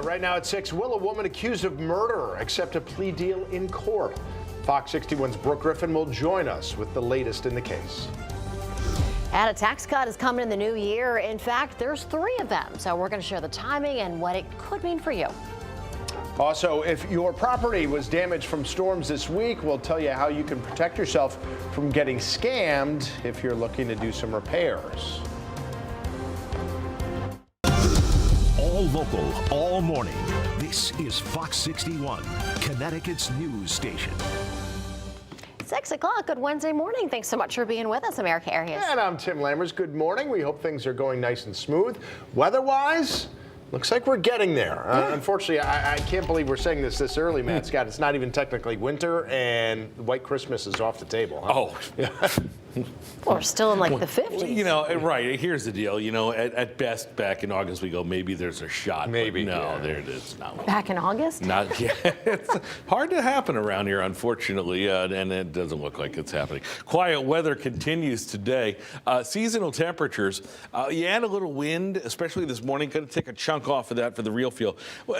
Right now at 6, will a woman accused of murder accept a plea deal in court? Fox 61's Brooke Griffin will join us with the latest in the case. And a tax cut is coming in the new year. In fact, there's 3 of them. So we're going to share the timing and what it could mean for you. Also, if your property was damaged from storms this week, we'll tell you how you can protect yourself from getting scammed if you're looking to do some repairs. All local, all morning. This is Fox 61, Connecticut's news station. 6 o'clock, good Wednesday morning. Thanks so much for being with us, America Arias. And I'm Tim Lammers. Good morning. We hope things are going nice and smooth. Weather-wise, looks like we're getting there. Unfortunately, I can't believe we're saying this early, Matt Scott. It's not even technically winter, and White Christmas is off the table. Huh? Oh, yeah. Well, we're still in like the 50s. You know, right. Here's the deal. You know, at best, back in August, we go, maybe there's a shot. Maybe. No, Yeah. there it is. Not Back in August? Not yet. It's hard to happen around here, unfortunately, and it doesn't look like it's happening. Quiet weather continues today. Seasonal temperatures. You add a little wind, especially this morning. Going to take a chunk off of that for the real feel.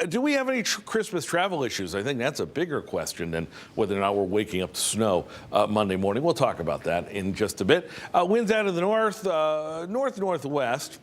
Do we have any Christmas travel issues? I think that's a bigger question than whether or not we're waking up to snow Monday morning. We'll talk about that in just a bit. Winds out of the northwest.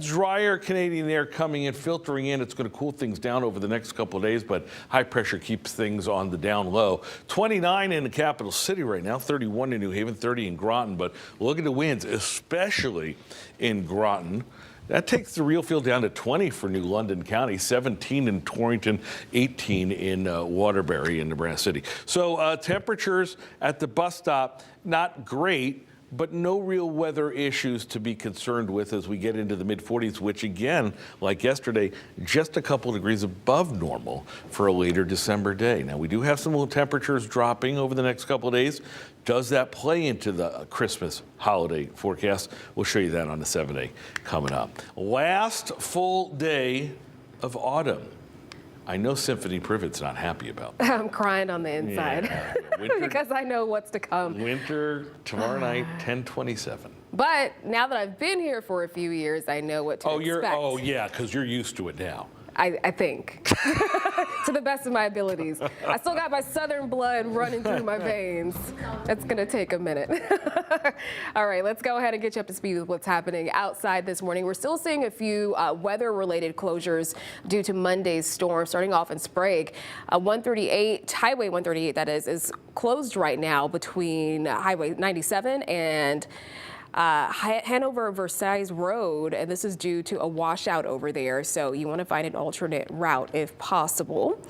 Drier Canadian air coming in, filtering in. It's going to cool things down over the next couple of days, but high pressure keeps things on the down low. 29 in the capital city right now, 31 in New Haven, 30 in Groton. But look at the winds, especially in Groton. That takes the real feel down to 20 for New London County, 17 in Torrington, 18 in Waterbury in Nebraska City. So temperatures at the bus stop, not great, but no real weather issues to be concerned with as we get into the mid-40s, which again, like yesterday, just a couple degrees above normal for a later December day. Now, we do have some little temperatures dropping over the next couple of days. Does that play into the Christmas holiday forecast? We'll show you that on the 7-day coming up. Last full day of autumn. I know Symphony Privet's not happy about that. I'm crying on the inside because I know what's to come. Winter tomorrow night, 10/27. But now that I've been here for a few years, I know what to expect. Yeah, because you're used to it now. I think, to the best of my abilities. I still got my southern blood running through my veins. That's going to take a minute. All right, let's go ahead and get you up to speed with what's happening outside this morning. We're still seeing a few weather-related closures due to Monday's storm, starting off in Sprague. 138, Highway 138, that is closed right now between Highway 97 and Hanover Versailles Road, and this is due to a washout over there, so you want to find an alternate route if possible.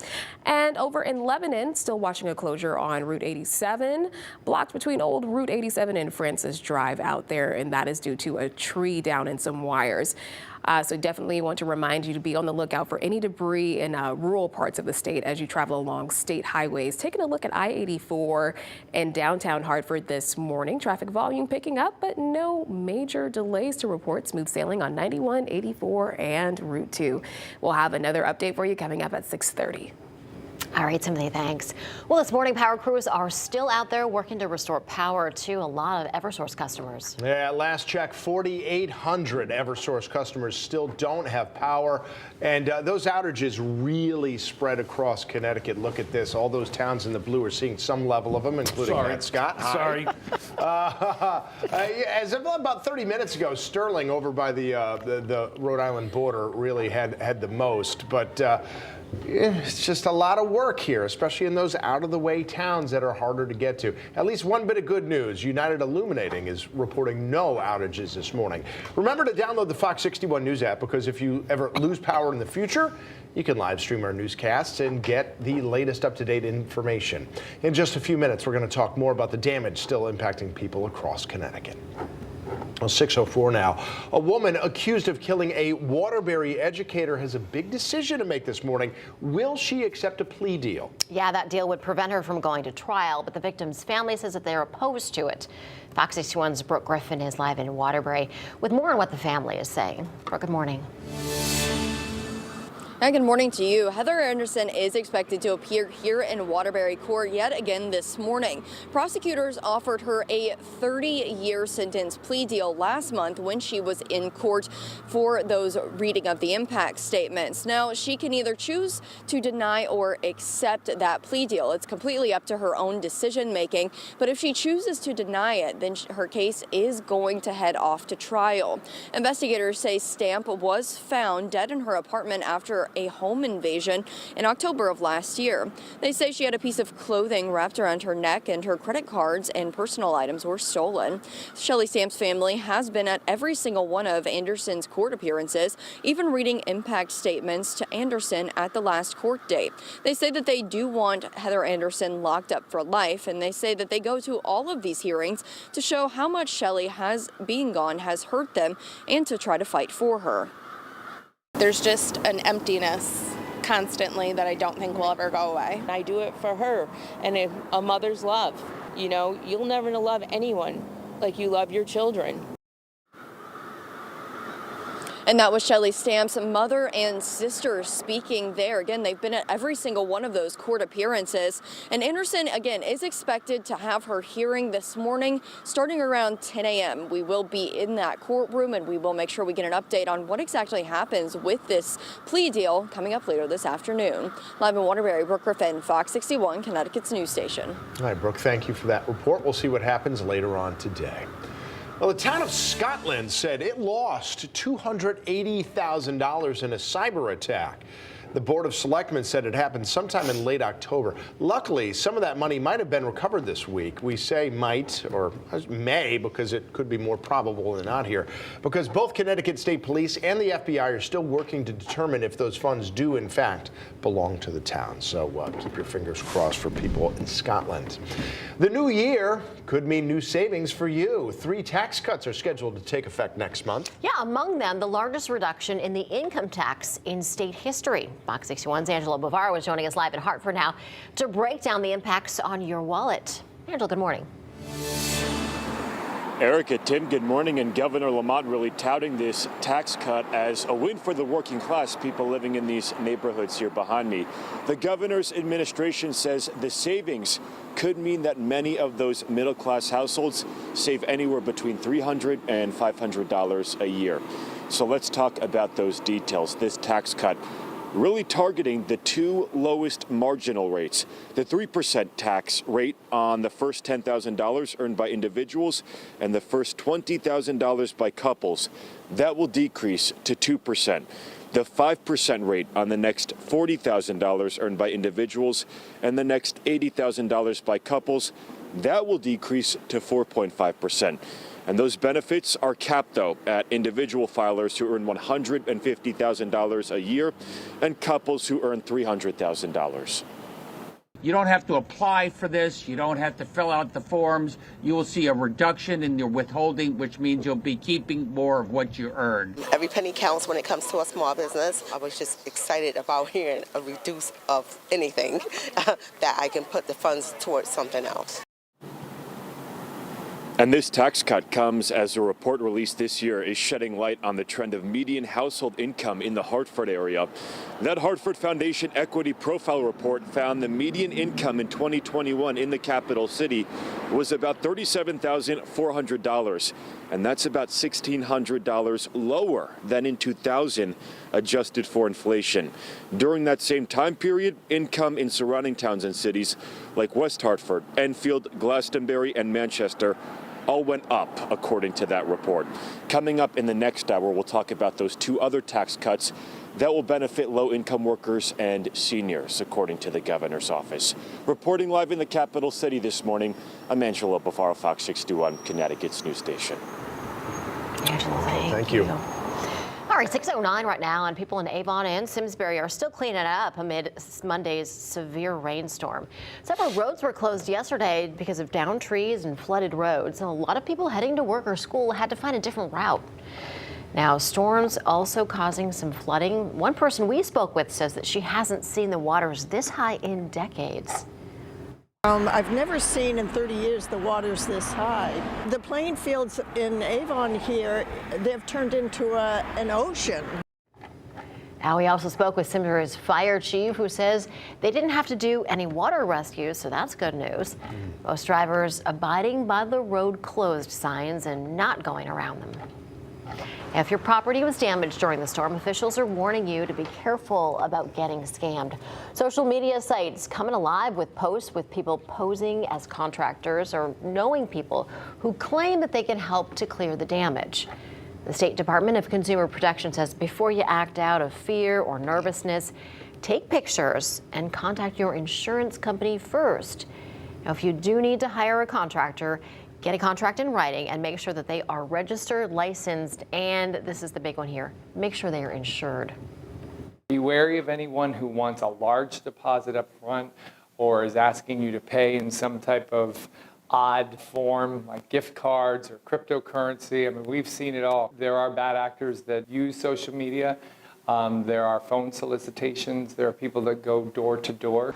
And over in Lebanon, still watching a closure on Route 87, blocked between Old Route 87 and Francis Drive out there, and that is due to a tree down and some wires. So definitely want to remind you to be on the lookout for any debris in rural parts of the state as you travel along state highways. Taking a look at I-84 in downtown Hartford this morning. Traffic volume picking up, but no major delays to report. Smooth sailing on 91, 84, and Route 2. We'll have another update for you coming up at 6:30. All right, Timothy, thanks. Well, this morning, power crews are still out there working to restore power to a lot of Eversource customers. Yeah, last check, 4,800 Eversource customers still don't have power. And those outages really spread across Connecticut. Look at this. All those towns in the blue are seeing some level of them, including Matt Scott. Hi. Sorry. As of about 30 minutes ago, Sterling over by the Rhode Island border really had the most. But it's just a lot of work here, especially in those out-of-the-way towns that are harder to get to. At least one bit of good news. United Illuminating is reporting no outages this morning. Remember to download the Fox 61 News app, because if you ever lose power in the future, you can live stream our newscasts and get the latest up-to-date information. In just a few minutes, we're going to talk more about the damage still impacting people across Connecticut. Well, 6:04 now. A woman accused of killing a Waterbury educator has a big decision to make this morning. Will she accept a plea deal? Yeah, that deal would prevent her from going to trial, but the victim's family says that they're opposed to it. Fox 61's Brooke Griffin is live in Waterbury with more on what the family is saying. Brooke, good morning. Hi, good morning to you. Heather Anderson is expected to appear here in Waterbury Court yet again this morning. Prosecutors offered her a 30-year sentence plea deal last month when she was in court for those reading of the impact statements. Now, she can either choose to deny or accept that plea deal. It's completely up to her own decision making, but if she chooses to deny it, then her case is going to head off to trial. Investigators say Stamp was found dead in her apartment after a home invasion in October of last year. They say she had a piece of clothing wrapped around her neck and her credit cards and personal items were stolen. Shelley Stamp's family has been at every single one of Anderson's court appearances, even reading impact statements to Anderson at the last court date. They say that they do want Heather Anderson locked up for life, and they say that they go to all of these hearings to show how much Shelley being gone has hurt them and to try to fight for her. There's just an emptiness constantly that I don't think will ever go away. I do it for her and a mother's love. You know, you'll never love anyone like you love your children. And that was Shelley Stamp's mother and sister speaking there. Again, they've been at every single one of those court appearances. And Anderson, again, is expected to have her hearing this morning starting around 10 a.m. We will be in that courtroom and we will make sure we get an update on what exactly happens with this plea deal coming up later this afternoon. Live in Waterbury, Brooke Griffin, Fox 61, Connecticut's news station. All right, Brooke, thank you for that report. We'll see what happens later on today. Well, the town of Scotland said it lost $280,000 in a cyber attack. The Board of Selectmen said it happened sometime in late October. Luckily, some of that money might have been recovered this week. We say might, or may, because it could be more probable than not here, because both Connecticut State Police and the FBI are still working to determine if those funds do, in fact, belong to the town. So keep your fingers crossed for people in Scotland. The new year could mean new savings for you. 3 tax cuts are scheduled to take effect next month. Yeah, among them, the largest reduction in the income tax in state history. Fox 61's Angela Bavaro is joining us live in Hartford now to break down the impacts on your wallet. Angela, good morning. Erica, Tim, good morning. And Governor Lamont really touting this tax cut as a win for the working class people living in these neighborhoods here behind me. The governor's administration says the savings could mean that many of those middle class households save anywhere between $300 and $500 a year. So let's talk about those details. This tax cut really targeting the 2 lowest marginal rates. The 3% tax rate on the first $10,000 earned by individuals and the first $20,000 by couples. That will decrease to 2%. The 5% rate on the next $40,000 earned by individuals and the next $80,000 by couples. That will decrease to 4.5%. And those benefits are capped, though, at individual filers who earn $150,000 a year and couples who earn $300,000. You don't have to apply for this. You don't have to fill out the forms. You will see a reduction in your withholding, which means you'll be keeping more of what you earn. Every penny counts when it comes to a small business. I was just excited about hearing a reduce of anything that I can put the funds towards something else. And this tax cut comes as a report released this year is shedding light on the trend of median household income in the Hartford area. That Hartford Foundation Equity Profile report found the median income in 2021 in the capital city was about $37,400, and that's about $1,600 lower than in 2000, adjusted for inflation. During that same time period, income in surrounding towns and cities like West Hartford, Enfield, Glastonbury, and Manchester all went up, according to that report. Coming up in the next hour, we'll talk about those 2 other tax cuts that will benefit low-income workers and seniors, according to the governor's office. Reporting live in the capital city this morning, I'm Angela Bavaro, Fox 61, Connecticut's news station. Angela, thank you. All right, 6:09 right now, and people in Avon and Simsbury are still cleaning up amid Monday's severe rainstorm. Several roads were closed yesterday because of downed trees and flooded roads, and a lot of people heading to work or school had to find a different route. Now, storms also causing some flooding. One person we spoke with says that she hasn't seen the waters this high in decades. I've never seen in 30 years the water's this high. The playing fields in Avon here, they've turned into an ocean. Now, we also spoke with Simsbury's fire chief, who says they didn't have to do any water rescues, so that's good news. Most drivers abiding by the road closed signs and not going around them. If your property was damaged during the storm, officials are warning you to be careful about getting scammed. Social media sites coming alive with posts with people posing as contractors or knowing people who claim that they can help to clear the damage. The State Department of Consumer Protection says before you act out of fear or nervousness, take pictures and contact your insurance company first. Now, if you do need to hire a contractor, get a contract in writing and make sure that they are registered, licensed, and this is the big one here, make sure they are insured. Be wary of anyone who wants a large deposit up front or is asking you to pay in some type of odd form like gift cards or cryptocurrency. I mean, we've seen it all. There are bad actors that use social media. There are phone solicitations. There are people that go door to door.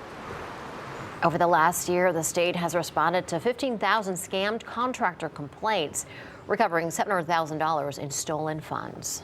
Over the last year, the state has responded to 15,000 scammed contractor complaints, recovering $700,000 in stolen funds.